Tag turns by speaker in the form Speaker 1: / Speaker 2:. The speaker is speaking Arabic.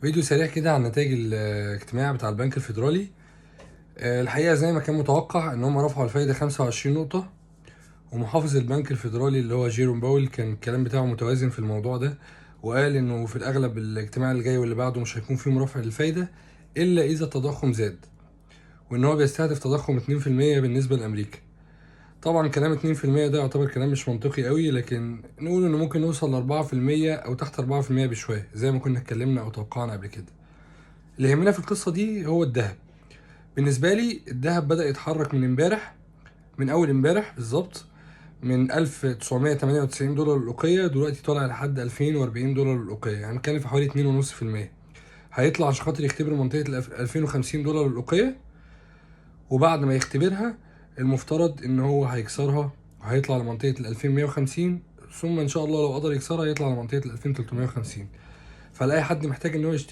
Speaker 1: فيديو سريع كده عن النتائج الاجتماعية بتاع البنك الفيدرالي. الحقيقة زي ما كان متوقع ان هم رفعوا الفايدة 25 نقطة، ومحافظ البنك الفيدرالي اللي هو جيروم باول كان الكلام بتاعه متوازن في الموضوع ده، وقال انه في الاغلب الاجتماع اللي جاي واللي بعده مش هيكون فيهم رفع للفايدة الا اذا التضخم زاد، وان هو بيستهدف تضخم 2% بالنسبة لامريكا. طبعا كلام 2% ده يعتبر كلام مش منطقي قوي، لكن نقول انه ممكن نوصل ل 4% او تحت 4% بشوية زي ما كنا اتكلمنا او توقعنا قبل كده. اللي يهمنا في القصة دي هو الذهب. بالنسبة لي الذهب بدأ يتحرك من امبارح، من أول امبارح بالظبط، من 1998 دولار الأوقية دلوقتي طالع لحد 2040 دولار الأوقية، يعني كان في حوالي 2.5%. هيطلع عشان خاطر يختبر منطقة 2050 دولار الأوقية، وبعد ما يختبرها المفترض إن هو هيكسرها وهيطلع لمنطقة 2150، ثم إن شاء الله لو قدر يكسرها يطلع لمنطقة 2350. فلأي حد محتاج إن هو يشتري